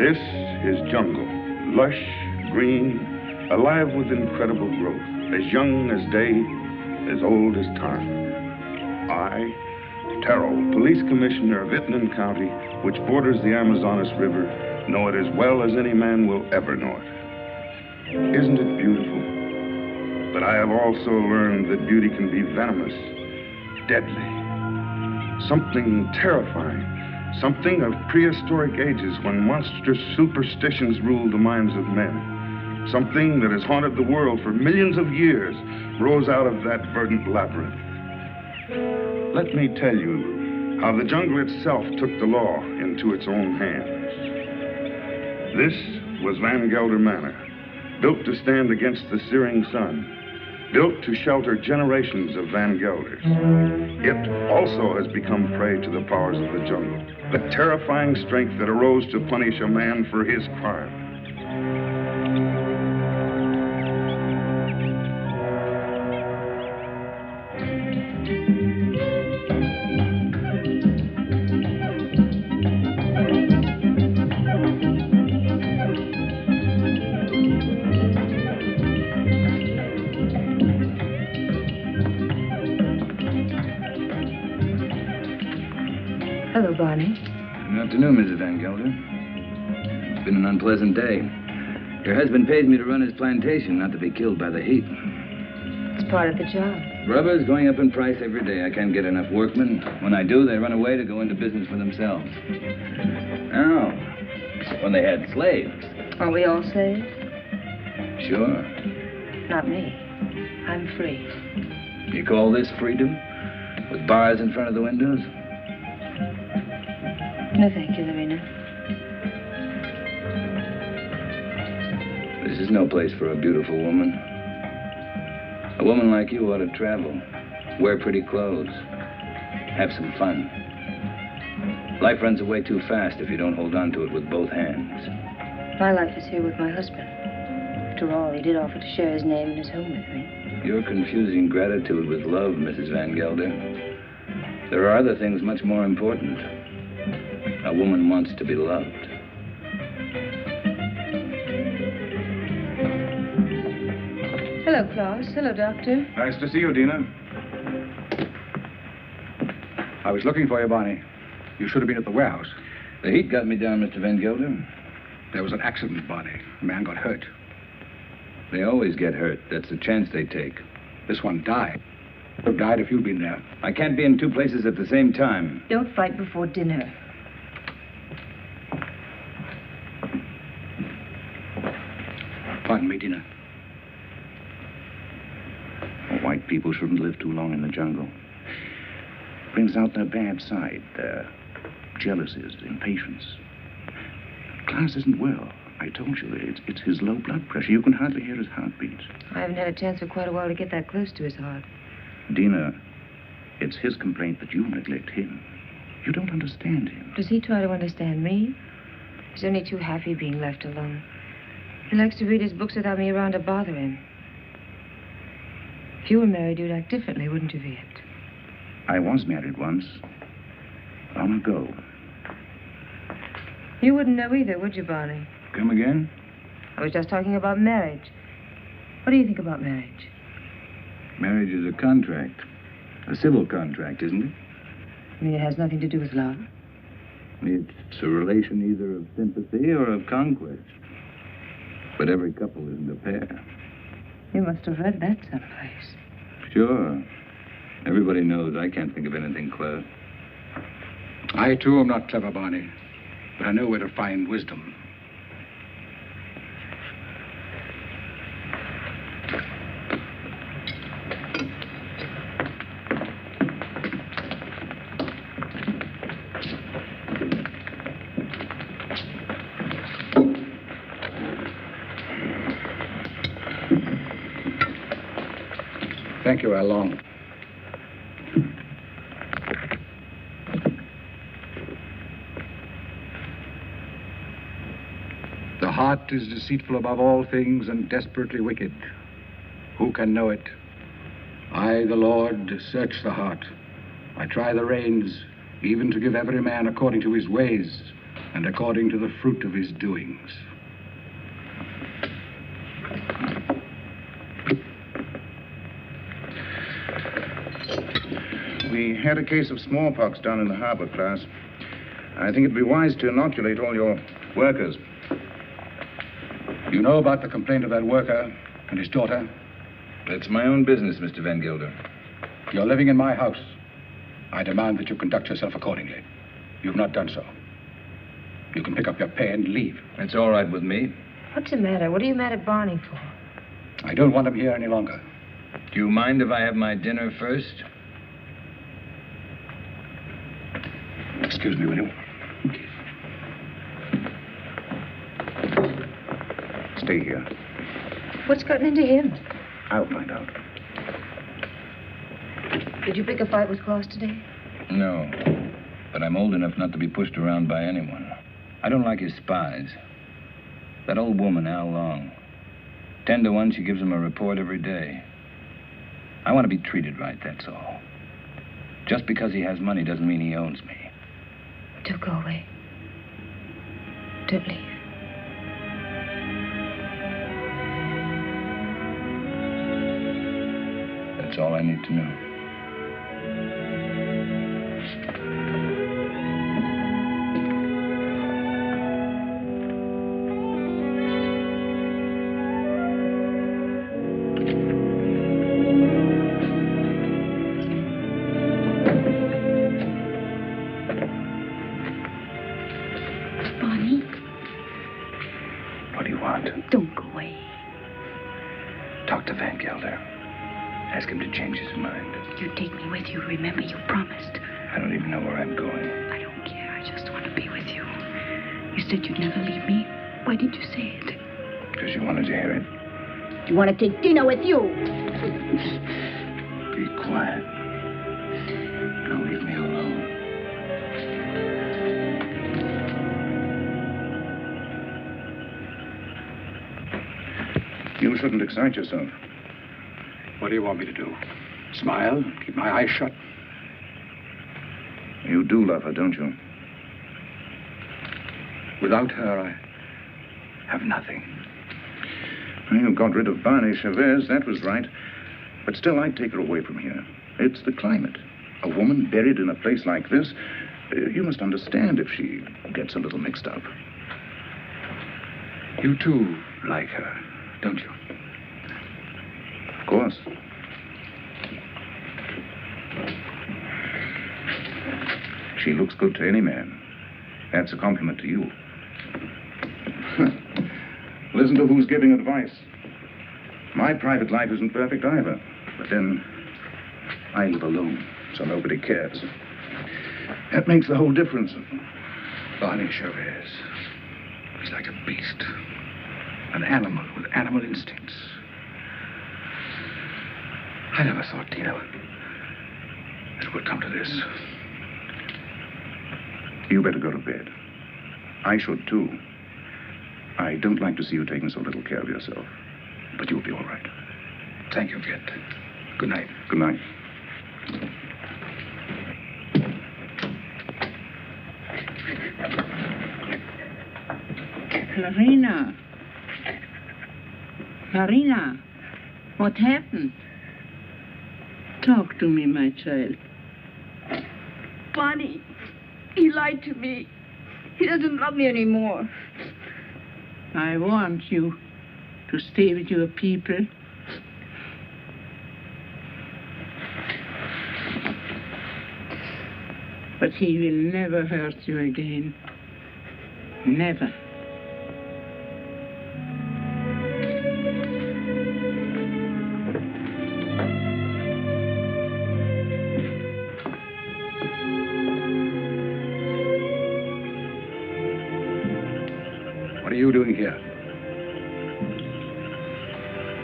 This is jungle, lush, green, alive with incredible growth, as young as day, as old as time. I, Terrell, police commissioner of Itnan County, which borders the Amazonas River, know it as well as any man will ever know it. Isn't it beautiful? But I have also learned that beauty can be venomous, deadly, something terrifying. Something of prehistoric ages when monstrous superstitions ruled the minds of men. Something that has haunted the world for millions of years rose out of that verdant labyrinth. Let me tell you how the jungle itself took the law into its own hands. This was Van Gelder Manor, built to stand against the searing sun, built to shelter generations of Van Gelders. It also has become prey to the powers of the jungle, the terrifying strength that arose to punish a man for his crime. Hello, Barney. Good afternoon, Mrs. Van Gelder. It's been an unpleasant day. Your husband pays me to run his plantation, not to be killed by the heat. It's part of the job. Rubber's going up in price every day. I can't get enough workmen. When I do, they run away to go into business for themselves. Now, when they had slaves. Are we all slaves? Sure. Not me. I'm free. You call this freedom? With bars in front of the windows? No, thank you, Lorena. This is no place for a beautiful woman. A woman like you ought to travel, wear pretty clothes, have some fun. Life runs away too fast if you don't hold on to it with both hands. My life is here with my husband. After all, he did offer to share his name and his home with me. You're confusing gratitude with love, Mrs. Van Gelder. There are other things much more important. A woman wants to be loved. Hello, Claus. Hello, Doctor. Nice to see you, Dina. I was looking for you, Barney. You should have been at the warehouse. The heat got me down, Mr. Van Gelder. There was an accident, Barney. A man got hurt. They always get hurt. That's the chance they take. This one died. Would have died if you'd been there. I can't be in two places at the same time. Don't fight before dinner. Pardon me, Dina. White people shouldn't live too long in the jungle. Brings out their bad side, their jealousies, impatience. Clarence isn't well. I told you, it's his low blood pressure. You can hardly hear his heartbeat. I haven't had a chance for quite a while to get that close to his heart. Dina, it's his complaint that you neglect him. You don't understand him. Does he try to understand me? He's only too happy being left alone. He likes to read his books without me around to bother him. If you were married, you'd act differently, wouldn't you, Viet? I was married once. Long ago. You wouldn't know either, would you, Barney? Come again? I was just talking about marriage. What do you think about marriage? Marriage is a contract. A civil contract, isn't it? You mean it has nothing to do with love? It's a relation either of sympathy or of conquest. But every couple isn't a pair. You must have read that someplace. Sure. Everybody knows I can't think of anything clever. I, too, am not clever, Barney. but I know where to find wisdom. Thank you, Along. The heart is deceitful above all things and desperately wicked. Who can know it? I, the Lord, search the heart. I try the reins, even to give every man according to his ways and according to the fruit of his doings. We had a case of smallpox down in the harbor, class. I think it'd be wise to inoculate all your workers. You know about the complaint of that worker and his daughter? It's my own business, Mr. Van Gilder. You're living in my house. I demand that you conduct yourself accordingly. You've not done so. You can pick up your pay and leave. It's all right with me. What's the matter? What are you mad at Barney for? I don't want him here any longer. Do you mind if I have my dinner first? Excuse me, will you? Stay here. What's gotten into him? I'll find out. Did you pick a fight with Claus today? No. But I'm old enough not to be pushed around by anyone. I don't like his spies. That old woman, Al Long. 10 to 1, she gives him a report every day. I want to be treated right, that's all. Just because he has money doesn't mean he owns me. Don't go away. Don't leave. That's all I need to know. Barney, What do you want? don't go away. Talk to Van Gelder. Ask him to change his mind. You take me with you. Remember, you promised. I don't even know where I'm going. I don't care. I just want to be with you. You said you'd never leave me. Why did you say it? Because you wanted to hear it. You want to take dinner with you. Be quiet. Now leave me alone. You shouldn't excite yourself. What do you want me to do? Smile? Keep my eyes shut? You do love her, don't you? Without her, I have nothing. You got rid of Barney Chavez, that was right. But still, I'd take her away from here. It's the climate. A woman buried in a place like this, you must understand if she gets a little mixed up. You too like her, don't you? Of course. She looks good to any man. That's a compliment to you. Listen to who's giving advice. My private life isn't perfect either. But then, I live alone, so nobody cares. That makes the whole difference. Barney Chavez is like a beast. An animal with animal instincts. I never thought, Tina, it would come to this. You better go to bed. I should, too. I don't like to see you taking so little care of yourself. But you'll be all right. Thank you, Viet. Good night. Good night. Marina. Marina, what happened? Talk to me, my child. Barney, he lied to me. He doesn't love me anymore. I want you to stay with your people. But he will never hurt you again. Never. What are you doing here?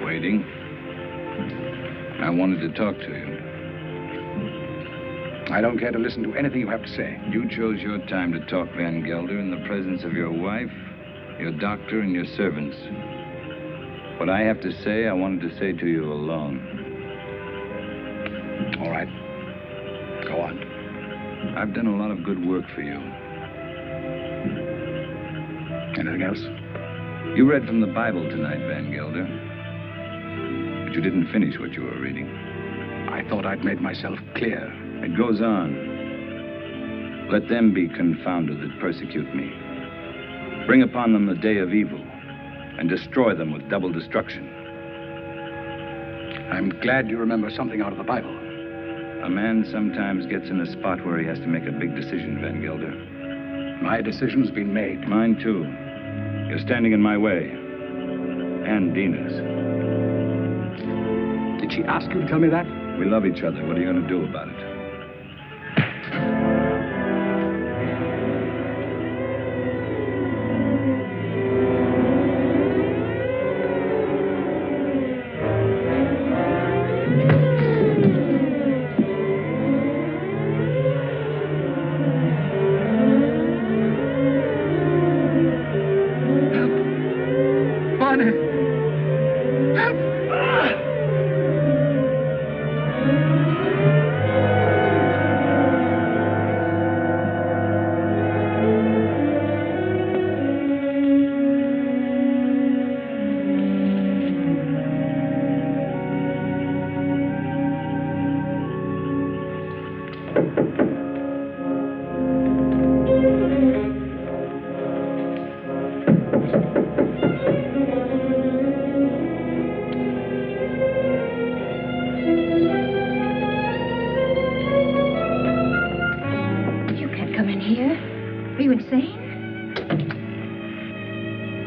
Waiting. I wanted to talk to you. I don't care to listen to anything you have to say. You chose your time to talk, Van Gelder, in the presence of your wife, your doctor, and your servants. What I have to say, I wanted to say to you alone. All right. Go on. I've done a lot of good work for you. Anything else? You read from the Bible tonight, Van Gelder. But you didn't finish what you were reading. I thought I'd made myself clear. It goes on. Let them be confounded that persecute me. Bring upon them the day of evil, and destroy them with double destruction. I'm glad you remember something out of the Bible. A man sometimes gets in a spot where he has to make a big decision, Van Gelder. My decision's been made. Mine, too. You're standing in my way. And Dina's. Did she ask you to tell me that? We love each other. What are you going to do about it?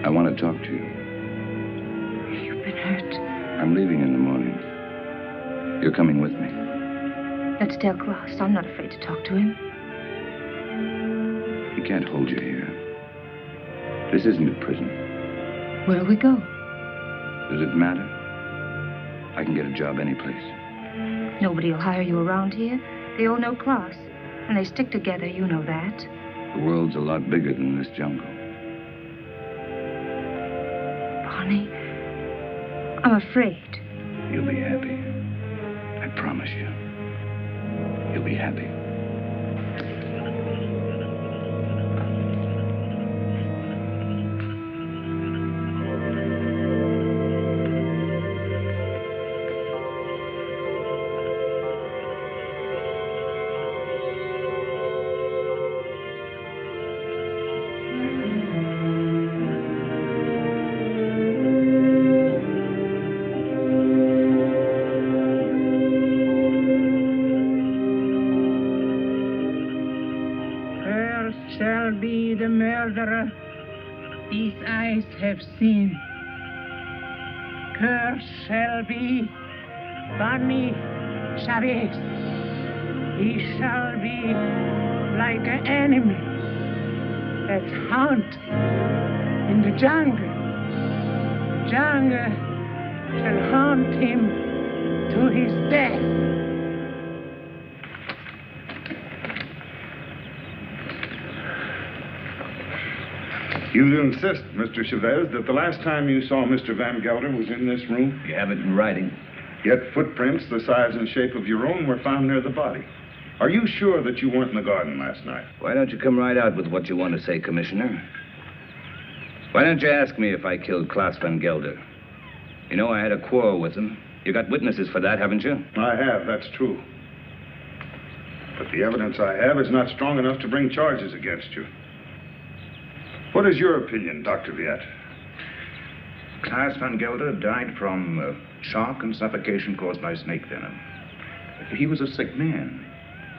I want to talk to you. You've been hurt. I'm leaving in the morning. You're coming with me. Let's tell Klaus. I'm not afraid to talk to him. He can't hold you here. This isn't a prison. Where'll we go? Does it matter? I can get a job any place. Nobody will hire you around here. They all know Klaus. And they stick together, you know that. The world's a lot bigger than this jungle. Bonnie, I'm afraid. You'll be happy. I promise you. You'll be happy. Shall be the murderer these eyes have seen. Cursed shall be Bonnie Chavez. He shall be like an enemy that hunt in the jungle. Jungle shall hunt him to his death. You insist, Mr. Chavez, that the last time you saw Mr. Van Gelder was in this room? You have it in writing. Yet footprints the size and shape of your own were found near the body. Are you sure that you weren't in the garden last night? Why don't you come right out with what you want to say, Commissioner? Why don't you ask me if I killed Klaus Van Gelder? You know I had a quarrel with him. You got witnesses for that, haven't you? I have, that's true. But the evidence I have is not strong enough to bring charges against you. What is your opinion, Dr. Viet? Klaus Van Gelder died from shock and suffocation caused by snake venom. He was a sick man.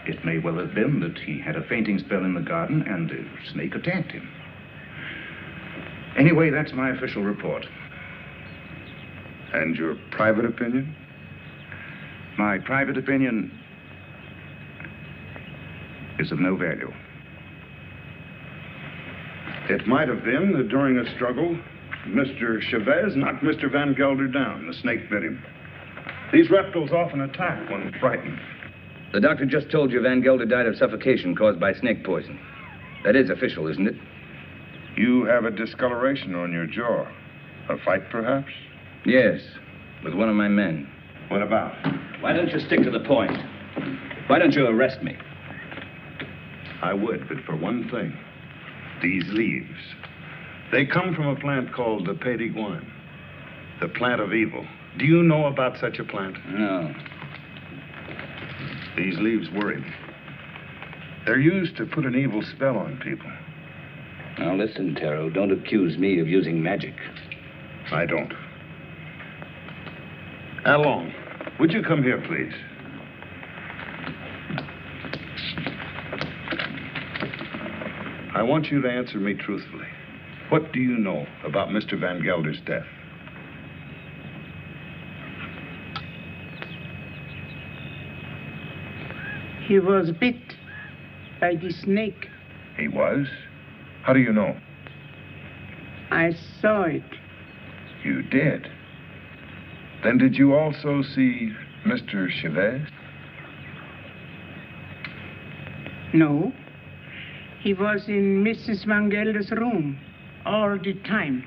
It may well have been that he had a fainting spell in the garden and the snake attacked him. Anyway, that's my official report. And your private opinion? My private opinion is of no value. It might have been that during a struggle, Mr. Chavez knocked Mr. Van Gelder down. The snake bit him. These reptiles often attack when frightened. The doctor just told you Van Gelder died of suffocation caused by snake poison. That is official, isn't it? You have a discoloration on your jaw. A fight, perhaps? Yes, with one of my men. What about? Why don't you stick to the point? Why don't you arrest me? I would, but for one thing. These leaves. They come from a plant called the PAYTON, the plant of evil. Do you know about such a plant? No. These leaves worry me. They're used to put an evil spell on people. Now listen, Taro, don't accuse me of using magic. I don't. Along, would you come here, please? I want you to answer me truthfully. What do you know about Mr. Van Gelder's death? He was bit by the snake. He was? How do you know? I saw it. You did? Then did you also see Mr. Chavez? No. He was in Mrs. Van Gelder's room all the time.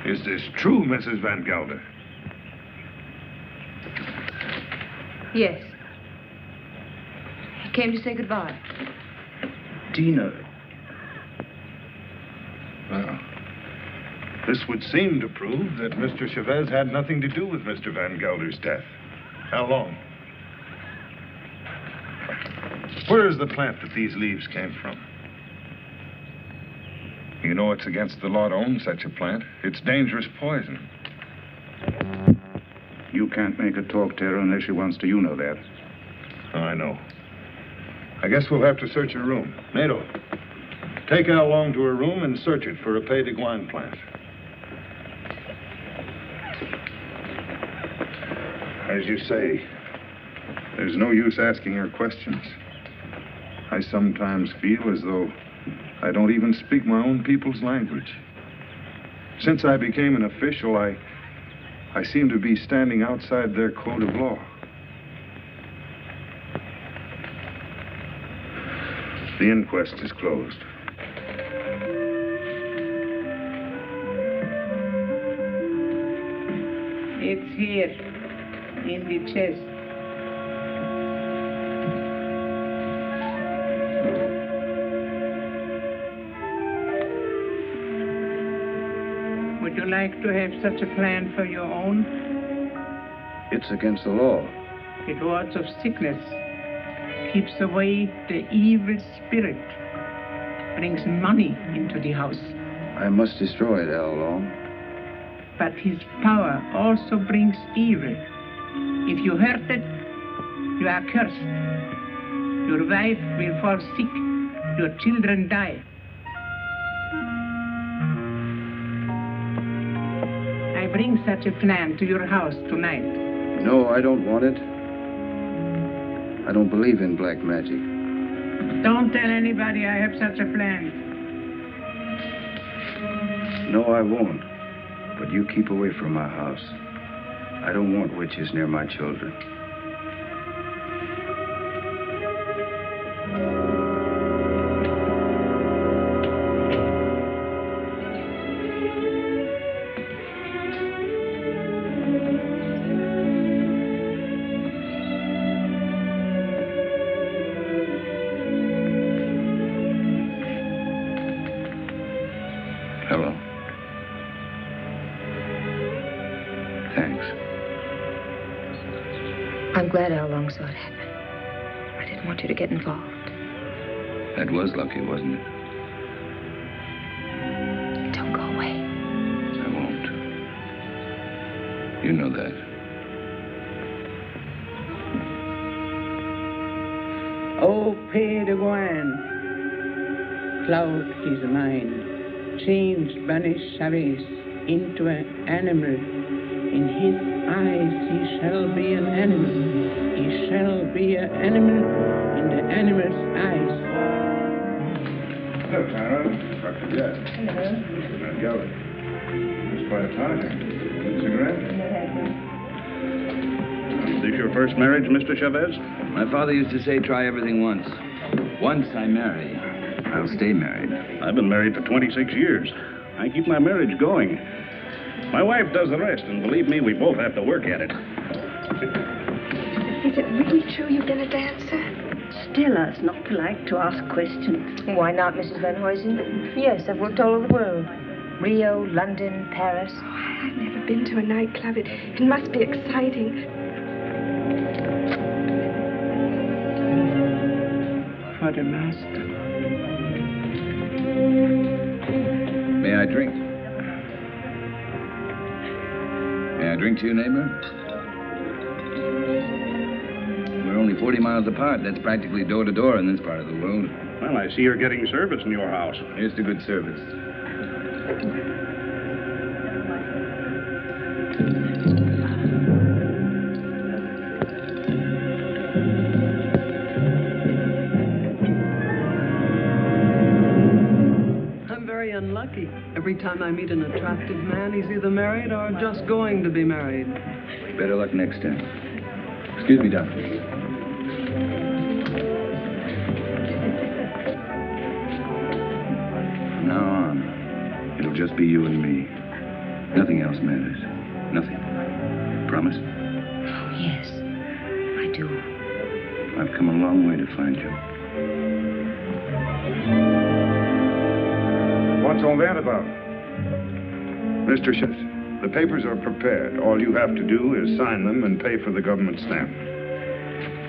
Is this true, Mrs. Van Gelder? Yes. He came to say goodbye. Tina. Well, this would seem to prove that Mr. Chavez had nothing to do with Mr. Van Gelder's death. How long? Where is the plant that these leaves came from? You know it's against the law to own such a plant. It's dangerous poison. You can't make her talk, Tara, unless she wants to. You know that. Oh, I know. I guess we'll have to search her room. Nato, take Al Long to her room and search it for a PAYTON plant. As you say, there's no use asking her questions. I sometimes feel as though I don't even speak my own people's language. Since I became an official, I seem to be standing outside their code of law. The inquest is closed. It's here, in the chest. Would you like to have such a plan for your own? It's against the law. It wards of sickness, keeps away the evil spirit, brings money into the house. I must destroy it, Al Long. But his power also brings evil. If you hurt it, you are cursed. Your wife will fall sick, your children die. I bring such a plan to your house tonight. No, I don't want it. I don't believe in black magic. Don't tell anybody I have such a plan. No, I won't. But you keep away from my house. I don't want witches near my children. Hello. Thanks. I'm glad Al Long saw it happen. I didn't want you to get involved. That was lucky, wasn't it? Don't go away. I won't. You know that. Oh, PAYTON, cloud his mind, changed, banished Chavez into an animal. In his eyes he shall be an animal. He shall be an animal in the animal's eyes. Hello, Clara. Dr. Jett. Hello. Mr. Gallery. It's quite a party. A cigarette? Is this your first marriage, Mr. Chavez? My father used to say, try everything once. Once I marry, I'll stay married. I've been married for 26 years. I keep my marriage going. My wife does the rest, and believe me, we both have to work at it. Is it really true you've been a dancer? Stella's not polite to ask questions. Why not, Mrs. Van Huysen? Yes, I've worked all over the world. Rio, London, Paris. Oh, I've never been to a nightclub. It must be exciting. For the master. May I drink? May I drink to you, neighbor? We're only 40 miles apart. That's practically door to door in this part of the world. Well, I see you're getting service in your house. Here's to good service. I'm very unlucky. Every time I meet an attractive man, he's either married or just going to be married. Better luck next time. Excuse me, doctor. From now on, it'll just be you and me. Nothing else matters. Nothing. Promise? Oh, yes, I do. I've come a long way to find you. What's all that about? Mr. Schiff, the papers are prepared. All you have to do is sign them and pay for the government stamp.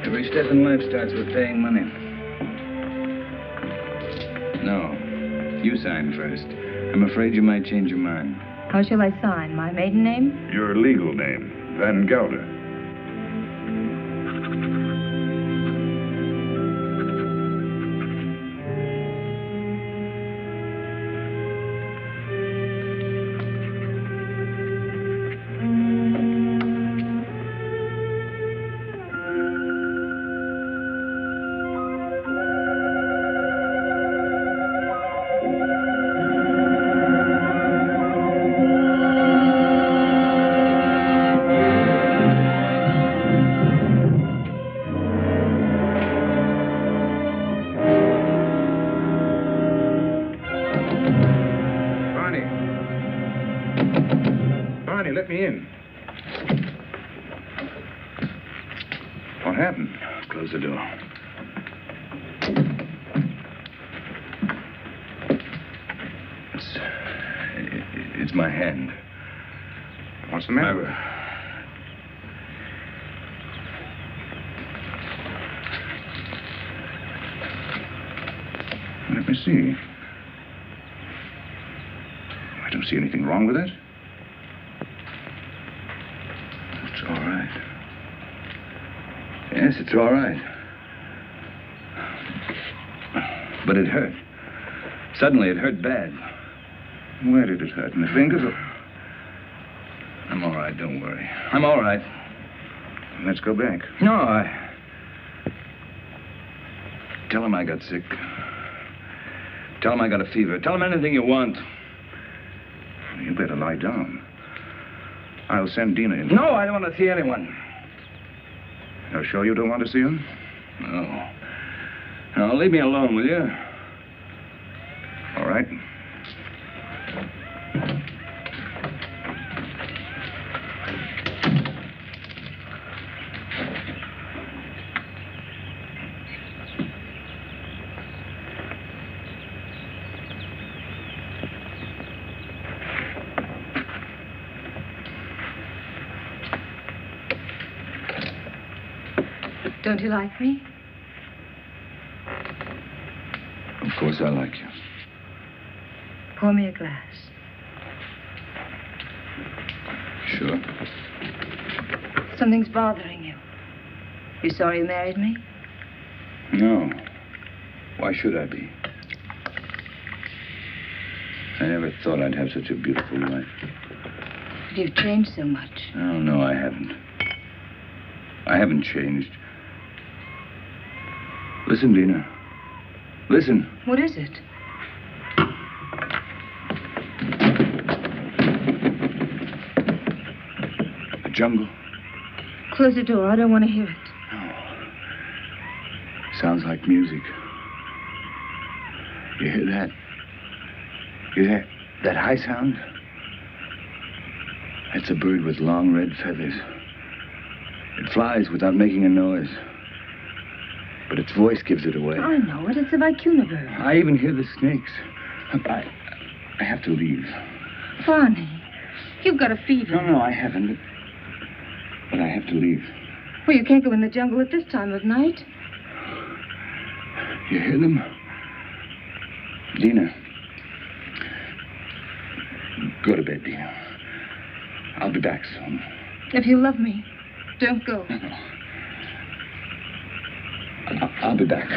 Every step in life starts with paying money. No, you sign first. I'm afraid you might change your mind. How shall I sign? My maiden name? Your legal name, Van Gelder. Let me in. What happened? Close the door. It's my hand. What's the matter? Let me see. I don't see anything wrong with it. It's all right. Yes, it's all right. But it hurt. Suddenly, it hurt bad. Where did it hurt? In the fingers or... I'm all right, don't worry. I'm all right. Let's go back. No, Tell him I got sick. Tell him I got a fever. Tell him anything you want. You better lie down. I'll send Dina in. No, I don't want to see anyone. You're sure you don't want to see him? No. No, leave me alone, will you? All right. Don't you like me? Of course I like you. Pour me a glass. Sure. Something's bothering you. You sorry you married me? No. Why should I be? I never thought I'd have such a beautiful wife. But you've changed so much. Oh, no, I haven't. I haven't changed. Listen, Dina. Listen. What is it? The jungle. Close the door. I don't want to hear it. Sounds like music. You hear that? You hear that high sound? That's a bird with long red feathers. It flies without making a noise. But its voice gives it away. I know it. It's the vicuna bird. I even hear the snakes. I have to leave. Barney, you've got a fever. No, I haven't. But I have to leave. Well, you can't go in the jungle at this time of night. You hear them? Dina. Go to bed, Dina. I'll be back soon. If you love me, don't go. No. I'll be back.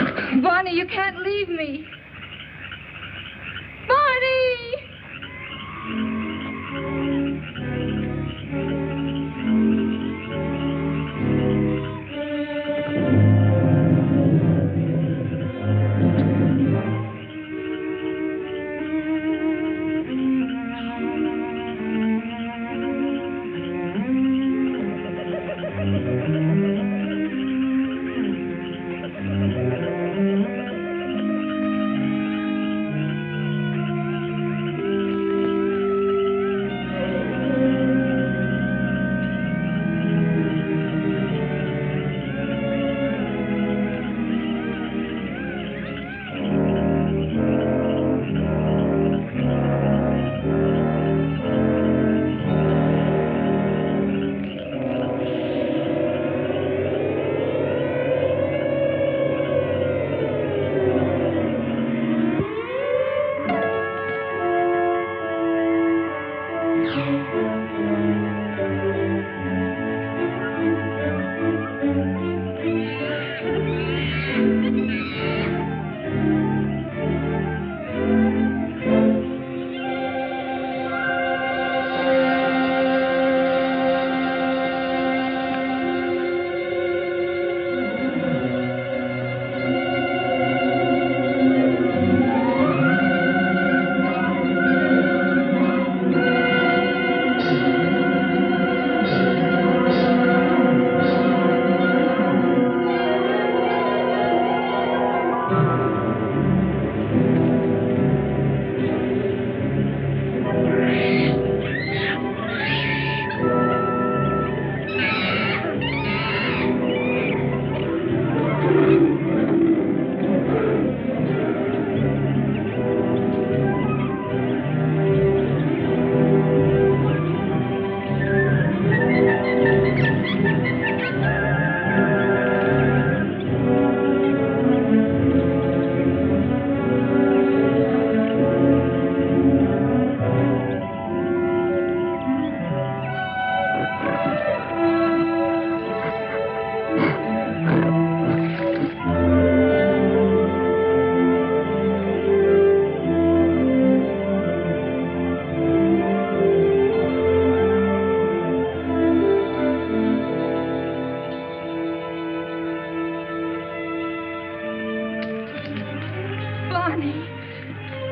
Barney, you can't leave me. Barney!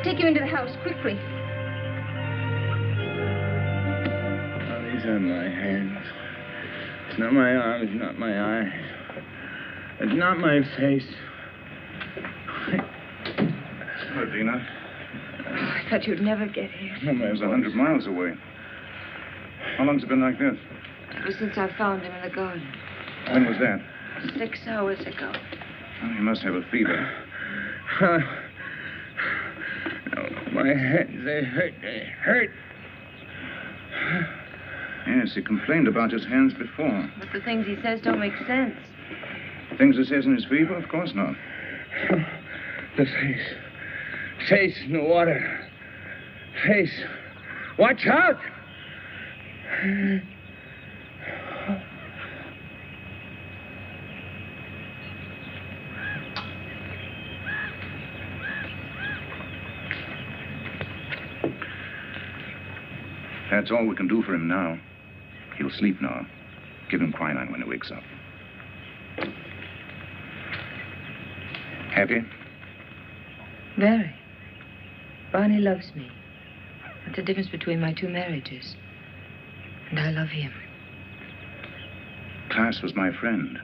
Take him into the house, quickly. Oh, these are my hands. It's not my arms, not my eyes. It's not my face. Hello, Dina. I thought you'd never get here. No, it was 100 miles away. How long's it been like this? Ever since I found him in the garden. When was that? 6 hours ago. Oh, you must have a fever. No, my hands, they hurt. They hurt. Yes, he complained about his hands before. But the things he says don't make sense. Things he says in his fever? Of course not. The face. Face in the water. Face. Watch out! That's all we can do for him now. He'll sleep now. Give him quinine when he wakes up. Happy? Very. Barney loves me. That's the difference between my 2 marriages. And I love him. Klaas was my friend.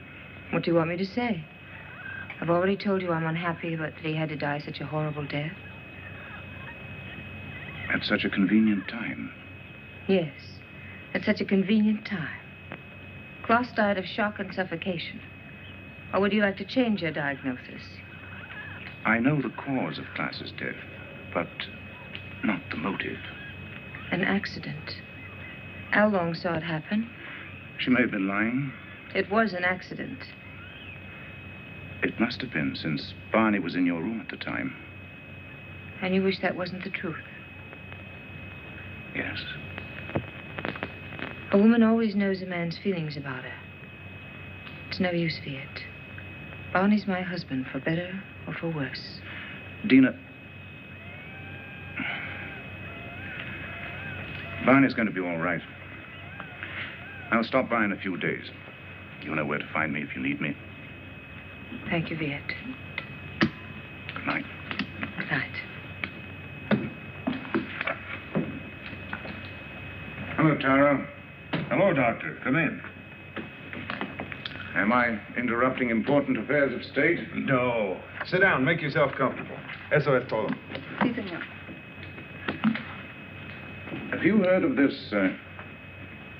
What do you want me to say? I've already told you I'm unhappy about that he had to die such a horrible death. At such a convenient time. Yes, at such a convenient time. Klaas died of shock and suffocation. Or would you like to change your diagnosis? I know the cause of Klaas's death, but not the motive. An accident. How long saw it happen? She may have been lying. It was an accident. It must have been, since Barney was in your room at the time. And you wish that wasn't the truth? Yes. A woman always knows a man's feelings about her. It's no use, Viet. Barney's my husband, for better or for worse. Dina. Barney's going to be all right. I'll stop by in a few days. You know where to find me if you need me. Thank you, Viet. Good night. Good night. Hello, Tara. Hello, Doctor. Come in. Am I interrupting important affairs of state? No. Sit down. Make yourself comfortable. Eso es todo. Sí, señor. Have you heard of this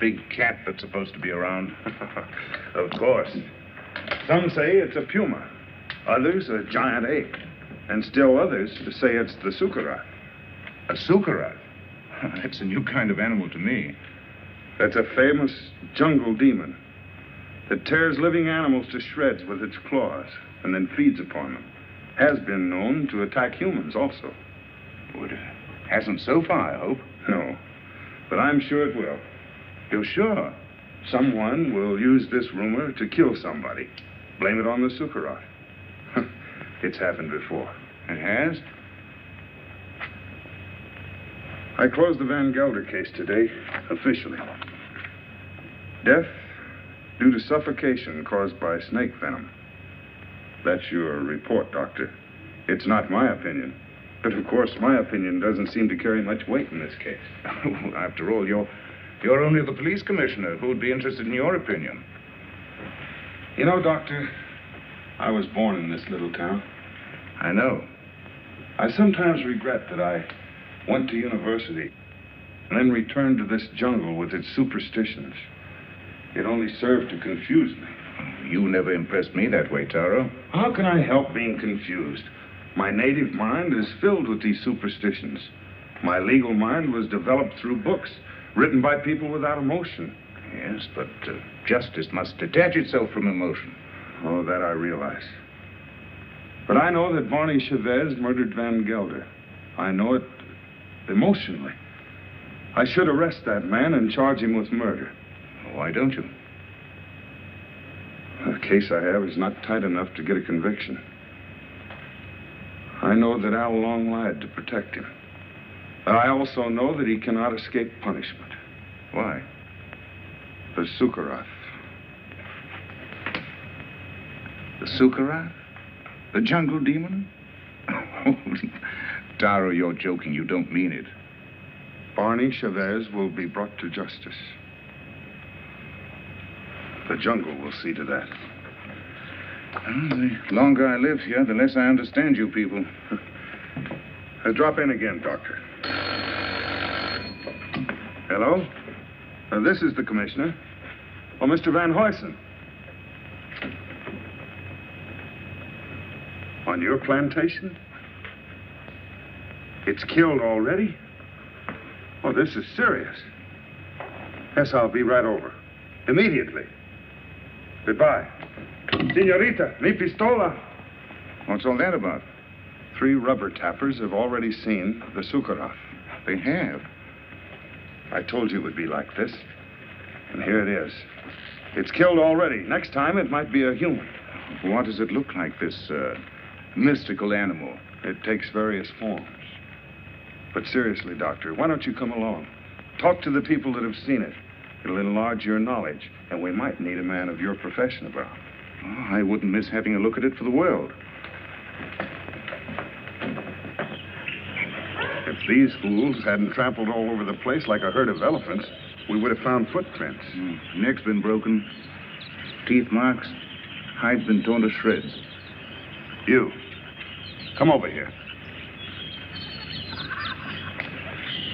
big cat that's supposed to be around? Of course. Some say it's a puma. Others a giant ape. And still others say it's the sukarat. A sukarat? That's a new kind of animal to me. That's a famous jungle demon that tears living animals to shreds with its claws and then feeds upon them. Has been known to attack humans also. Well, it hasn't so far, I hope. No, but I'm sure it will. You're sure? Someone will use this rumor to kill somebody. Blame it on the sukarat. It's happened before. It has? I closed the Van Gelder case today, officially. Death due to suffocation caused by snake venom. That's your report, Doctor. It's not my opinion. But, of course, my opinion doesn't seem to carry much weight in this case. After all, you're only the police commissioner. Who would be interested in your opinion? You know, Doctor, I was born in this little town. I know. I sometimes regret that I went to university and then returned to this jungle with its superstitions. It only served to confuse me. You never impressed me that way, Taro. How can I help being confused? My native mind is filled with these superstitions. My legal mind was developed through books written by people without emotion. Yes, but justice must detach itself from emotion. Oh, that I realize. But I know that Barney Chavez murdered Van Gelder. I know it emotionally. I should arrest that man and charge him with murder. Why don't you? The case I have is not tight enough to get a conviction. I know that Al Long lied to protect him. But I also know that he cannot escape punishment. Why? The Sukarat. The Sukarat? The jungle demon? Taro, you're joking. You don't mean it. Barney Chavez will be brought to justice. The jungle will see to that. Well, the longer I live here, the less I understand you people. Drop in again, Doctor. Hello? This is the commissioner. Oh, Mr. Van Huysen. On your plantation? It's killed already? Oh, this is serious. Yes, I'll be right over. Immediately. Goodbye. Senorita, mi pistola. What's all that about? 3 rubber tappers have already seen the Sukarat. They have. I told you it would be like this. And here it is. It's killed already. Next time, it might be a human. What does it look like, this mystical animal? It takes various forms. But seriously, Doctor, why don't you come along? Talk to the people that have seen it. It'll enlarge your knowledge, and we might need a man of your profession about. Oh, I wouldn't miss having a look at it for the world. If these fools hadn't trampled all over the place like a herd of elephants, we would have found footprints. Neck's been broken, teeth marks, hide's been torn to shreds. You, come over here.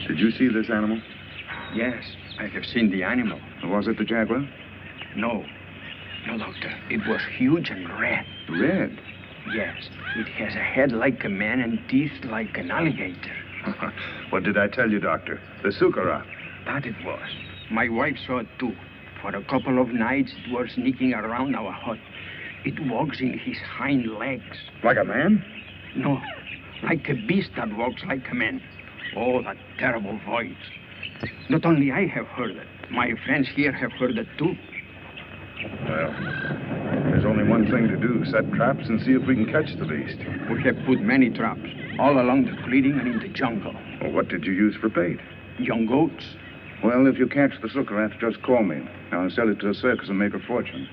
Did you see this animal? Yes, I have seen the animal. Was it the jaguar? No, doctor. It was huge and red. Red? Yes, it has a head like a man and teeth like an alligator. What did I tell you, Doctor? The Sukara. That it was. My wife saw it too. For a couple of nights, it was sneaking around our hut. It walks in his hind legs. Like a man? No, like a beast that walks like a man. Oh, that terrible voice. Not only I have heard it, my friends here have heard it too. Well, there's only one thing to do. Set traps and see if we can catch the beast. We have put many traps, all along the clearing and in the jungle. Well, what did you use for bait? Young goats. Well, if you catch the Sukarath, just call me. I'll sell it to a circus and make a fortune.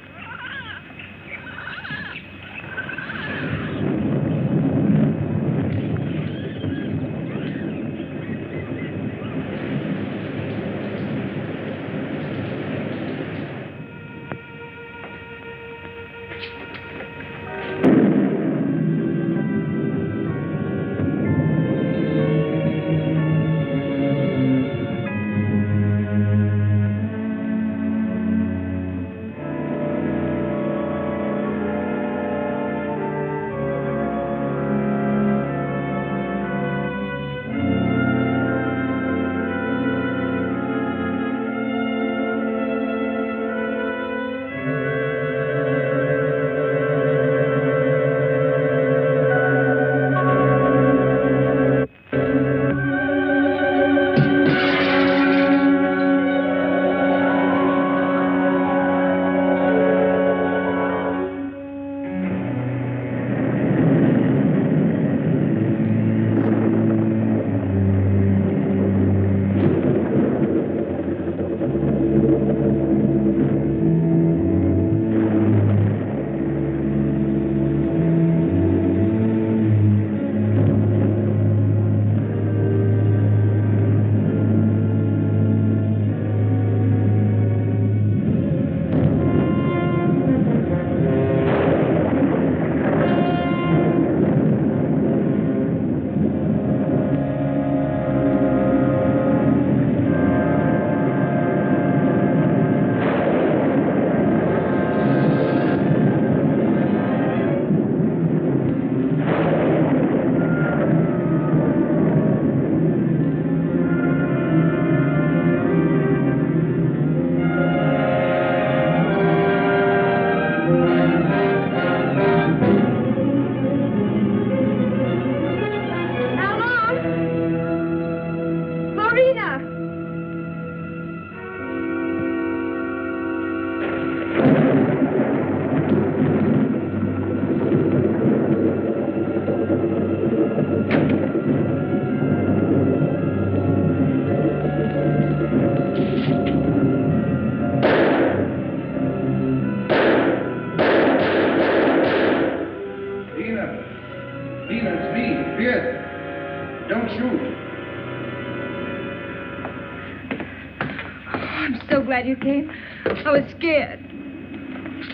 Glad you came. I was scared.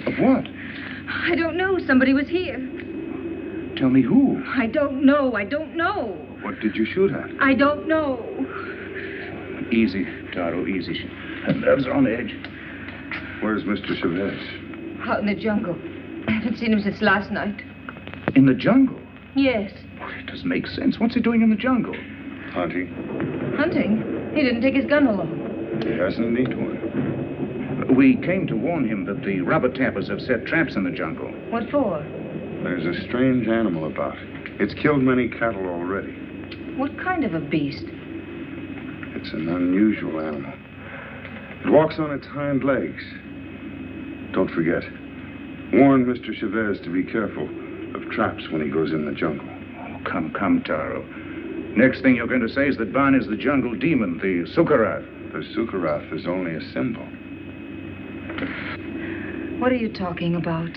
Of what? I don't know. Somebody was here. Tell me who? I don't know. What did you shoot at? I don't know. Easy, Taro, easy. Her nerves are on edge. Where's Mr. Chavez? Out in the jungle. I haven't seen him since last night. In the jungle? Yes. Well, it doesn't make sense. What's he doing in the jungle? Hunting. Hunting? He didn't take his gun along. He hasn't need one. We came to warn him that the rubber tappers have set traps in the jungle. What for? There's a strange animal about. It's killed many cattle already. What kind of a beast? It's an unusual animal. It walks on its hind legs. Don't forget. Warn Mr. Chavez to be careful of traps when he goes in the jungle. Oh, come, Taro. Next thing you're going to say is that Ban is the jungle demon, the Sukarath. The Sukarath is only a symbol. What are you talking about?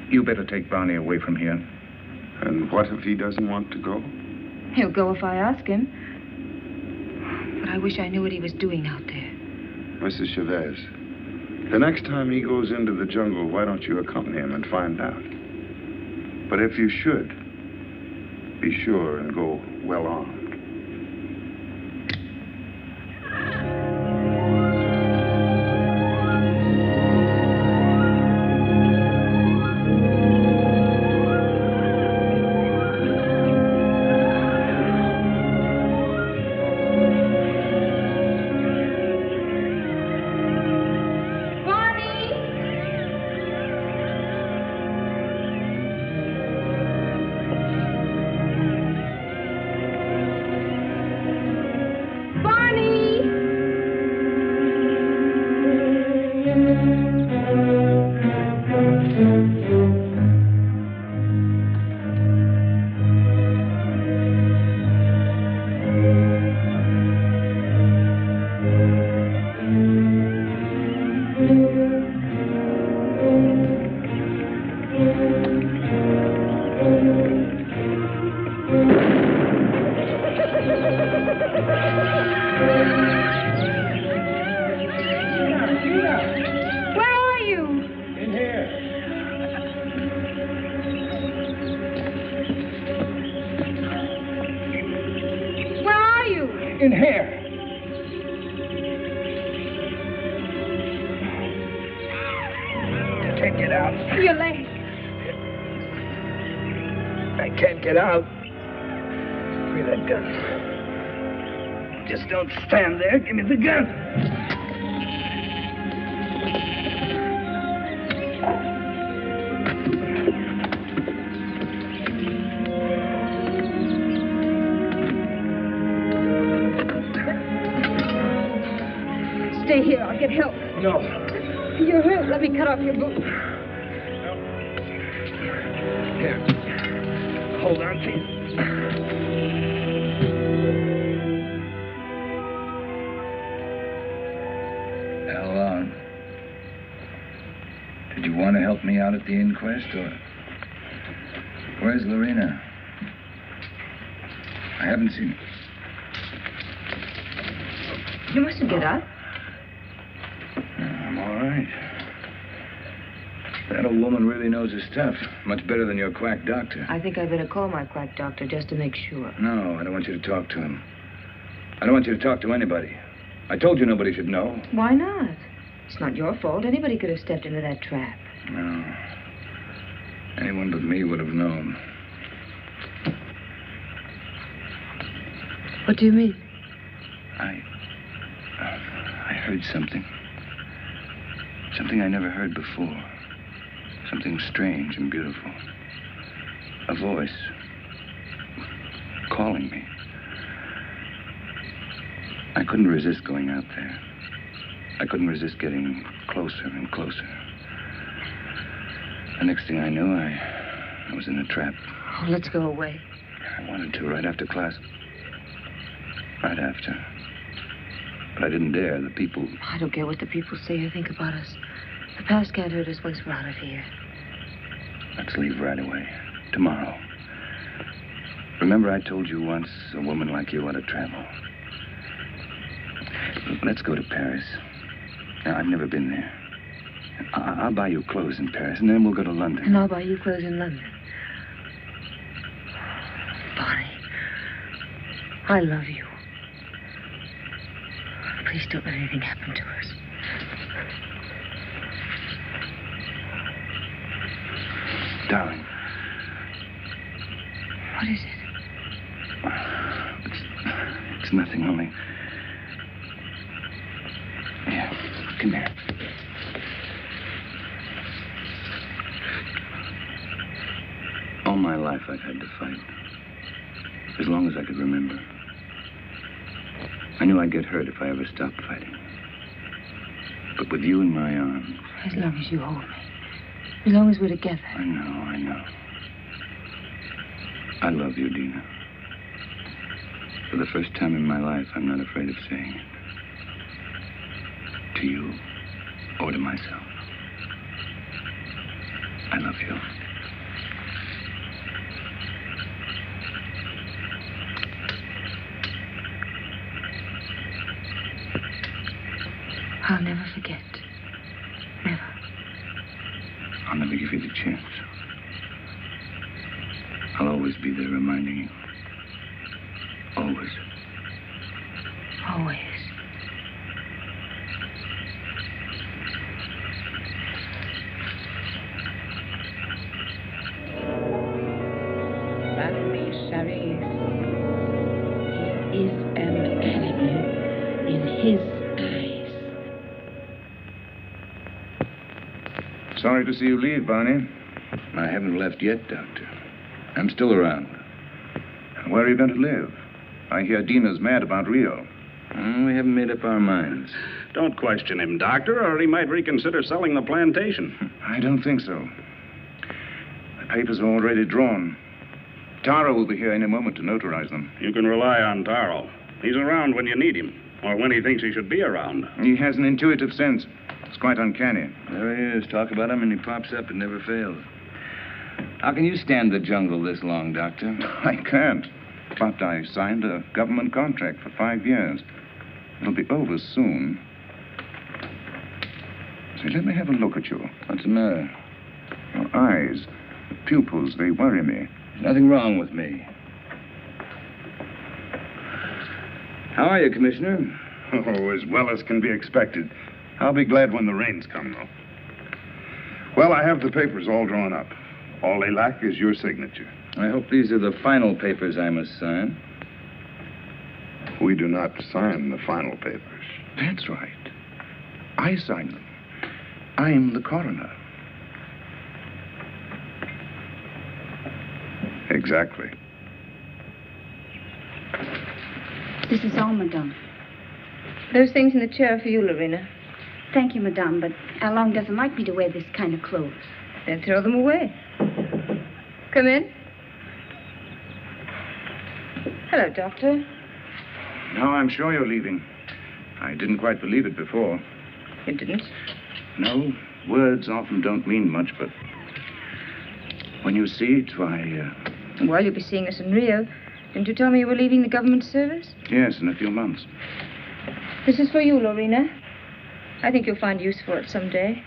You better take Barney away from here. And what if he doesn't want to go? He'll go if I ask him. But I wish I knew what he was doing out there. Mrs. Chavez, the next time he goes into the jungle, why don't you accompany him and find out? But if you should, be sure and go well armed. In here. I can't get out. Your leg. I can't get out. Give me that gun. Just don't stand there. Give me the gun. Stay here. I'll get help. No. You're hurt. Let me cut off your boot. Here. Hold on to you. Well, did you want to help me out at the inquest, or... Where's Lorena? I haven't seen her. You mustn't get up. I'm all right. That old woman really knows her stuff. Much better than your quack doctor. I think I better call my quack doctor just to make sure. No, I don't want you to talk to him. I don't want you to talk to anybody. I told you nobody should know. Why not? It's not your fault. Anybody could have stepped into that trap. No. Anyone but me would have known. What do you mean? I heard something. Something I never heard before. Something strange and beautiful. A voice calling me. I couldn't resist going out there. I couldn't resist getting closer and closer. The next thing I knew, I was in a trap. Oh, let's go away. I wanted to right after class. Right after. But I didn't dare. The people... I don't care what the people say or think about us. The past can't hurt us once we're out of here. Let's leave right away. Tomorrow. Remember I told you once a woman like you ought to travel. Let's go to Paris. Now, I've never been there. I'll buy you clothes in Paris, and then we'll go to London. And I'll buy you clothes in London. Bonnie, I love you. Please don't let anything happen to us. Darling. What is it? It's nothing, only... Yeah, come here. All my life I've had to fight. As long as I could remember. I knew I'd get hurt if I ever stopped fighting. But with you in my arms... As long as you hold me. As long as we're together. I know. I love you, Dina. For the first time in my life, I'm not afraid of saying it. To you or to myself. I love you. I'll never forget. Never. I'll never give you the chance. I'll always be there reminding you. Always. Always. Barney Chavez. He is an animal in his eyes. Sorry to see you leave, Barney. I haven't left yet, Doctor. I'm still around. Where are you going to live? I hear Dina's mad about Rio. We haven't made up our minds. Don't question him, Doctor, or he might reconsider selling the plantation. I don't think so. The papers are already drawn. Tara will be here any moment to notarize them. You can rely on Taro. He's around when you need him, or when he thinks he should be around. He has an intuitive sense. It's quite uncanny. There he is. Talk about him and he pops up. It never fails. How can you stand the jungle this long, Doctor? I can't. But I signed a government contract for 5 years. It'll be over soon. Say, let me have a look at you. What's the matter? Your eyes, the pupils, they worry me. There's nothing wrong with me. How are you, Commissioner? Oh, as well as can be expected. I'll be glad when the rains come, though. Well, I have the papers all drawn up. All they lack is your signature. I hope these are the final papers I must sign. We do not sign the final papers. That's right. I sign them. I'm the coroner. Exactly. This is all, madame. Those things in the chair are for you, Lorena. Thank you, madame, but Alon doesn't like me to wear this kind of clothes. Then throw them away. Come in. Hello, Doctor. Now I'm sure you're leaving. I didn't quite believe it before. You didn't? No, words often don't mean much, but when you see it, why, Well, you'll be seeing us in Rio. Didn't you tell me you were leaving the government service? yes, in a few months. This is for you, Lorena. I think you'll find use for it someday.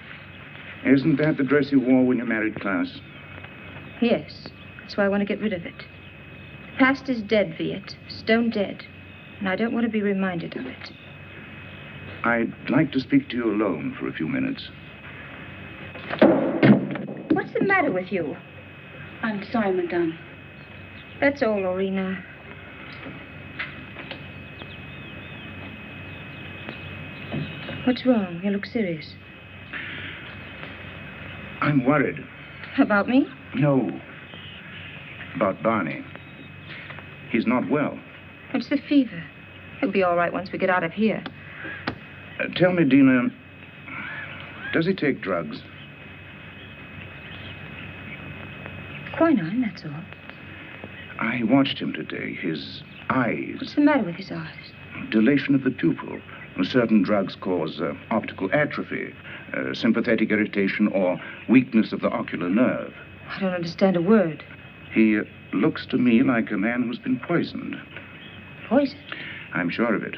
Isn't that the dress you wore when you married Klaus? Yes. That's why I want to get rid of it. The past is dead, Viet. Stone dead. And I don't want to be reminded of it. I'd like to speak to you alone for a few minutes. What's the matter with you? I'm sorry, madame. That's all, Lorena. What's wrong? You look serious. I'm worried. About me? No. About Barney. He's not well. It's the fever. He'll be all right once we get out of here. Tell me, Dina, does he take drugs? Quinine, that's all. I watched him today. His eyes. What's the matter with his eyes? Dilation of the pupil. Certain drugs cause optical atrophy, sympathetic irritation, or weakness of the ocular nerve. I don't understand a word. He looks to me like a man who's been poisoned. Poison? I'm sure of it.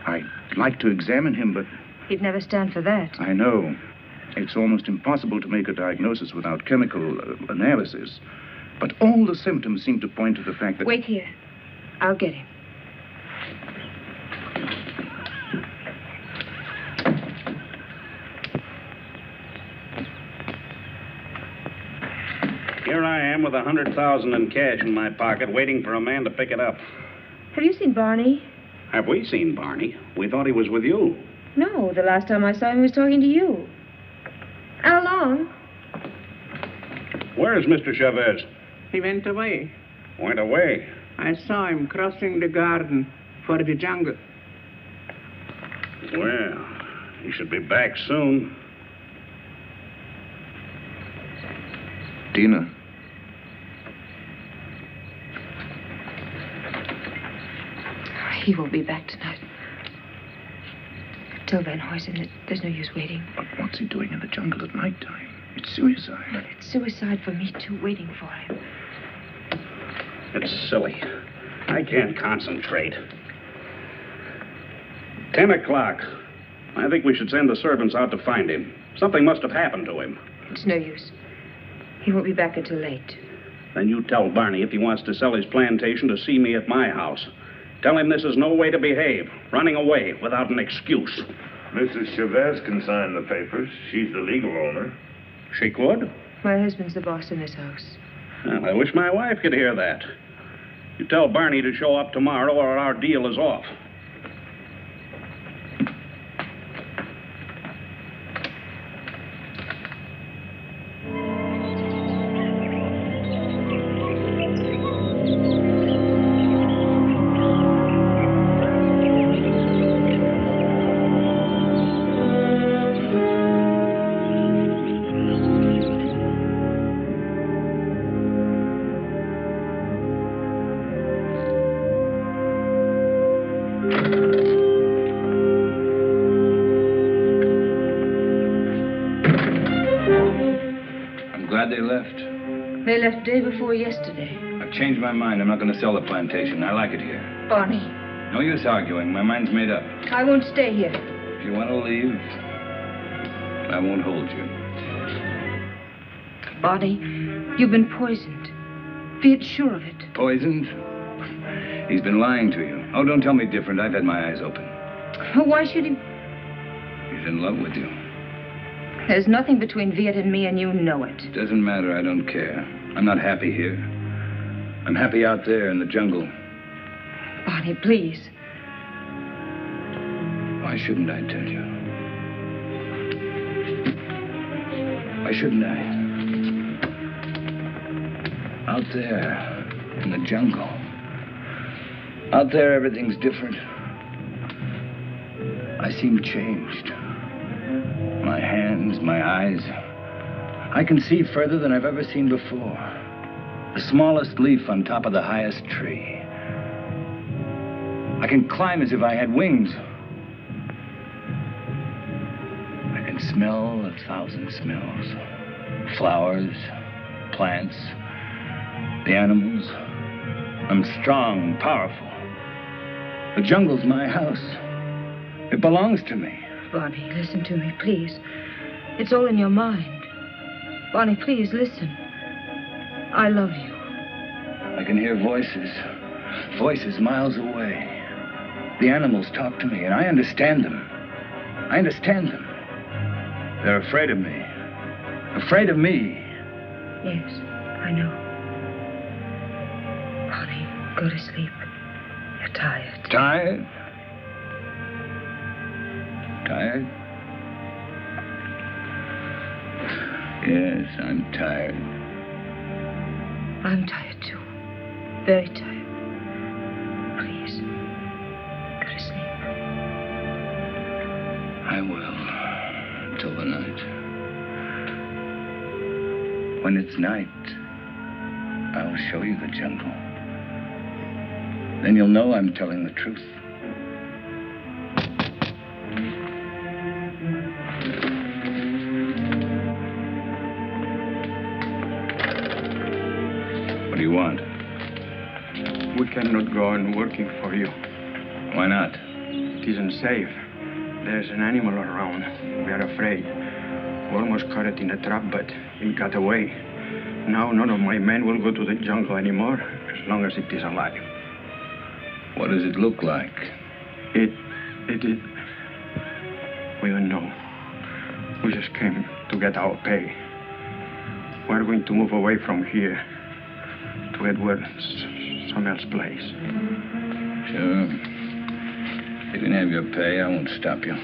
I'd like to examine him, but... He'd never stand for that. I know. It's almost impossible to make a diagnosis without chemical analysis. But all the symptoms seem to point to the fact that... Wait here. I'll get him. Here I am with 100,000 in cash in my pocket, waiting for a man to pick it up. Have you seen Barney? Have we seen Barney? We thought he was with you. No, the last time I saw him, he was talking to you. How long? Where is Mr. Chavez? He went away. Went away. I saw him crossing the garden for the jungle. Well, he should be back soon. Dina. He won't be back tonight. Tell Van Huysen that there's no use waiting. But what's he doing in the jungle at nighttime? It's suicide. It's suicide for me, too, waiting for him. It's silly. I can't concentrate. 10 o'clock. I think we should send the servants out to find him. Something must have happened to him. It's no use. He won't be back until late. Then you tell Barney if he wants to sell his plantation to see me at my house. Tell him this is no way to behave. Running away without an excuse. Mrs. Chavez can sign the papers. She's the legal owner. She could? My husband's the boss in this house. Well, I wish my wife could hear that. You tell Barney to show up tomorrow or our deal is off. They left. They left day before yesterday. I've changed my mind. I'm not going to sell the plantation. I like it here. Barney. No use arguing. My mind's made up. I won't stay here. If you want to leave, I won't hold you. Barney, you've been poisoned. Be sure of it. Poisoned? He's been lying to you. Oh, don't tell me different. I've had my eyes open. Why should he? He's in love with you. There's nothing between Viet and me, and you know it. Doesn't matter. I don't care. I'm not happy here. I'm happy out there in the jungle. Barney, please. Why shouldn't I tell you? Why shouldn't I? Out there in the jungle. Out there, everything's different. I seem changed. My hands, my eyes. I can see further than I've ever seen before. The smallest leaf on top of the highest tree. I can climb as if I had wings. I can smell 1,000 smells. Flowers, plants, the animals. I'm strong, powerful. The jungle's my house. It belongs to me. Barney, listen to me, please. It's all in your mind. Barney, please, listen. I love you. I can hear voices. Voices miles away. The animals talk to me, and I understand them. I understand them. They're afraid of me. Afraid of me. Yes, I know. Barney, go to sleep. You're tired. Tired? Tired? Yes, I'm tired. I'm tired, too. Very tired. Please, go to sleep. I will, till the night. When it's night, I'll show you the jungle. Then you'll know I'm telling the truth. What do you want? We cannot go on working for you. Why not? It isn't safe. There's an animal around. We are afraid. We almost caught it in a trap, but it got away. Now none of my men will go to the jungle anymore, as long as it is alive. What does it look like? It is... We don't know. We just came to get our pay. We're going to move away from here to Edward, some else place. Sure. You can have your pay. I won't stop you.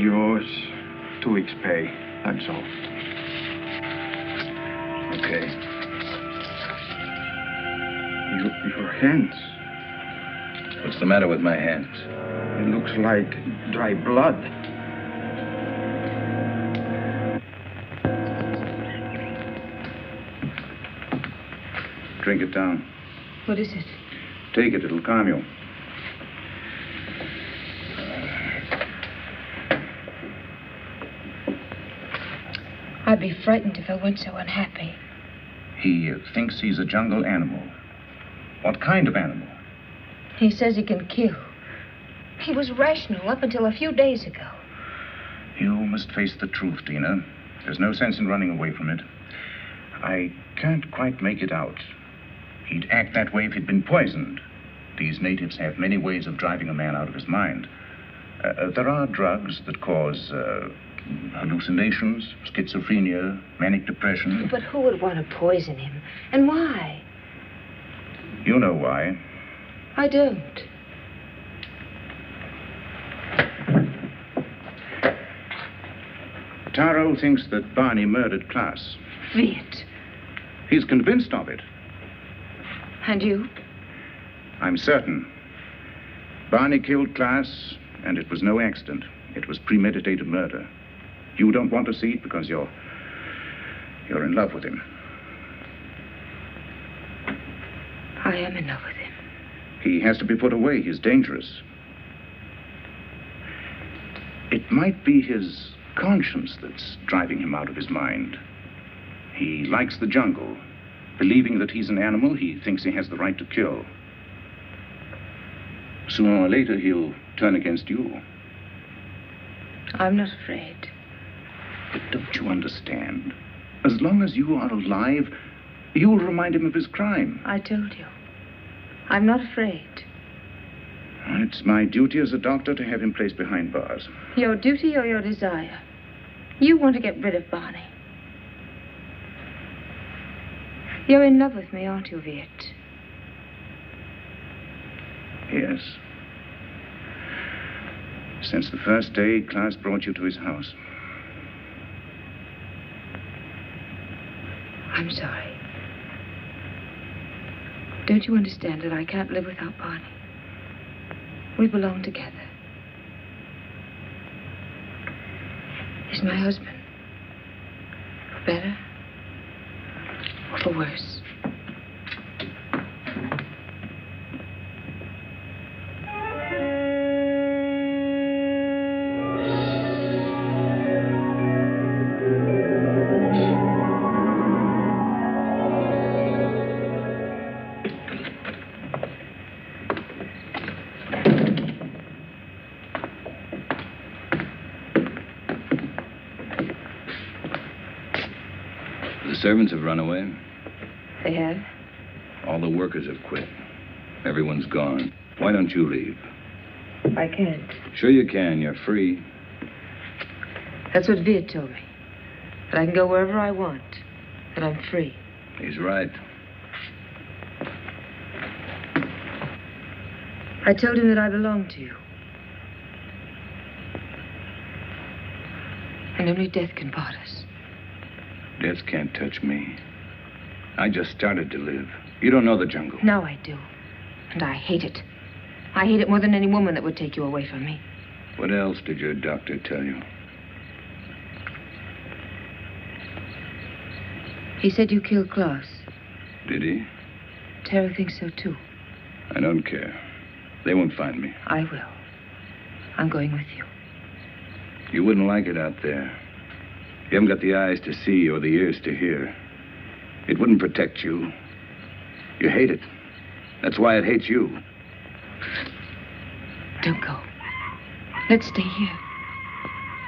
Yours, 2 weeks' pay. That's all. Okay. Your hands. What's the matter with my hands? It looks like dry blood. Drink it down. What is it? Take it. It'll calm you. I'd be frightened if I weren't so unhappy. He thinks he's a jungle animal. What kind of animal? He says he can kill. He was rational up until a few days ago. You must face the truth, Tina. There's no sense in running away from it. I can't quite make it out. He'd act that way if he'd been poisoned. These natives have many ways of driving a man out of his mind. There are drugs that cause hallucinations, schizophrenia, manic depression. But who would want to poison him? And why? You know why. I don't. Taro thinks that Barney murdered Klaas. Viet. He's convinced of it. And you? I'm certain. Barney killed Klaas, and it was no accident. It was premeditated murder. You don't want to see it because you're in love with him. I am in love with him. He has to be put away. He's dangerous. It might be his conscience that's driving him out of his mind. He likes the jungle. Believing that he's an animal, he thinks he has the right to kill. Sooner or later, he'll turn against you. I'm not afraid. But don't you understand? As long as you are alive, you'll remind him of his crime. I told you. I'm not afraid. It's my duty as a doctor to have him placed behind bars. Your duty or your desire? You want to get rid of Barney. You're in love with me, aren't you, Viet? Yes. Since the first day Klaas brought you to his house. I'm sorry. Don't you understand that I can't live without Barney? We belong together. He's my husband. For better or for worse. The servants have run away. They have? All the workers have quit. Everyone's gone. Why don't you leave? I can't. Sure you can. You're free. That's what Viet told me. That I can go wherever I want. That I'm free. He's right. I told him that I belonged to you. And only death can part us. Death can't touch me. I just started to live. You don't know the jungle. Now I do. And I hate it. I hate it more than any woman that would take you away from me. What else did your doctor tell you? He said you killed Klaas. Did he? Tara thinks so, too. I don't care. They won't find me. I will. I'm going with you. You wouldn't like it out there. You haven't got the eyes to see or the ears to hear. It wouldn't protect you. You hate it. That's why it hates you. Don't go. Let's stay here.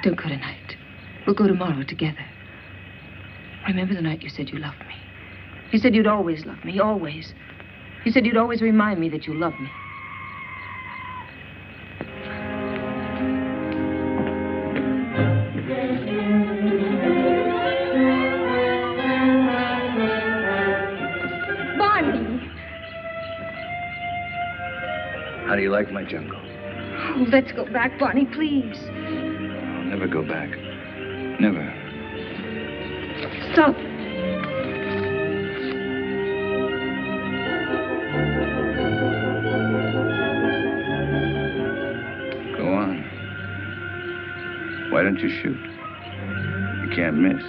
Don't go tonight. We'll go tomorrow together. Remember the night you said you loved me? You said you'd always love me, always. You said you'd always remind me that you loved me. How do you like my jungle? Oh, let's go back, Barney, please. I'll never go back. Never. Stop. Go on. Why don't you shoot? You can't miss.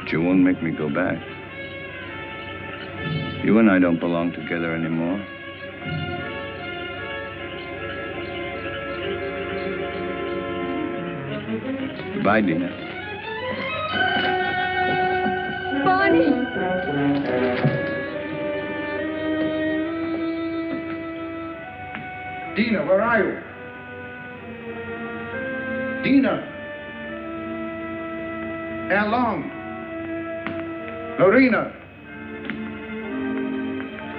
But you won't make me go back. You and I don't belong together anymore. Bye, Dina. Dina, where are you? Dina! How long? Lorena!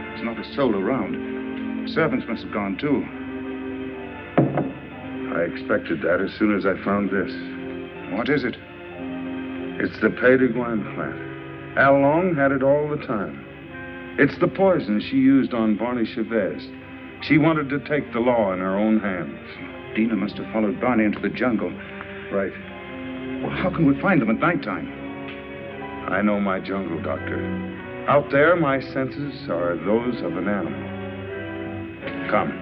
There's not a soul around. Servants must have gone too. I expected that as soon as I found this. What is it? It's the PAYTON plant. Al Long had it all the time. It's the poison she used on Barney Chavez. She wanted to take the law in her own hands. Dina must have followed Barney into the jungle. Right. Well, how can we find them at nighttime? I know my jungle, Doctor. Out there, my senses are those of an animal. Come.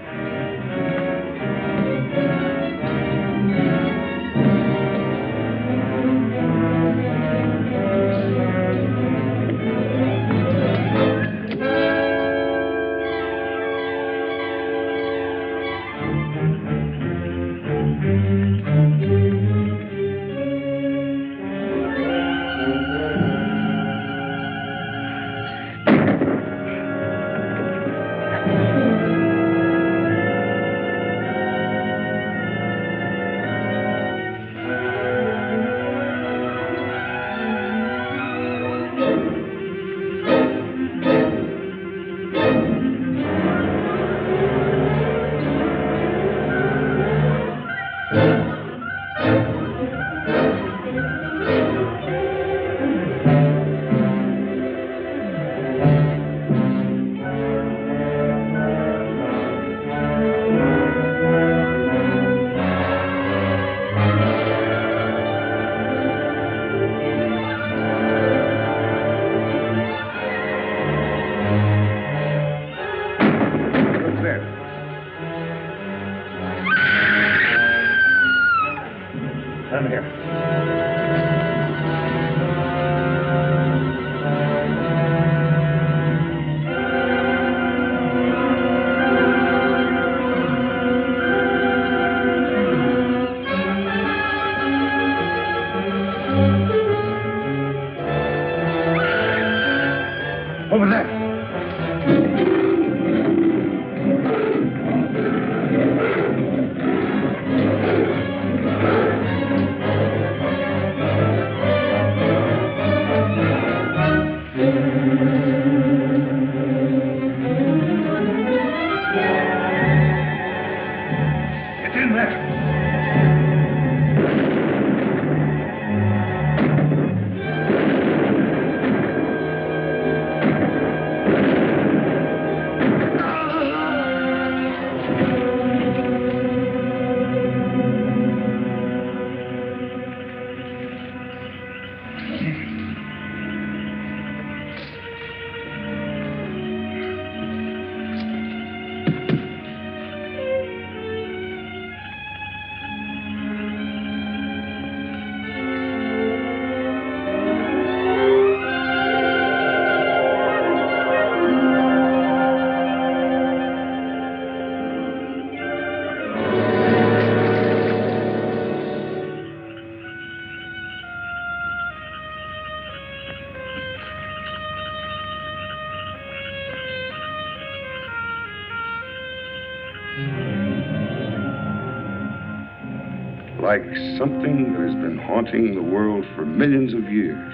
Come here. Over there. Get in there. Like something that has been haunting the world for millions of years,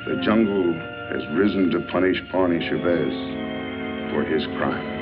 the jungle has risen to punish Barney Chavez for his crime.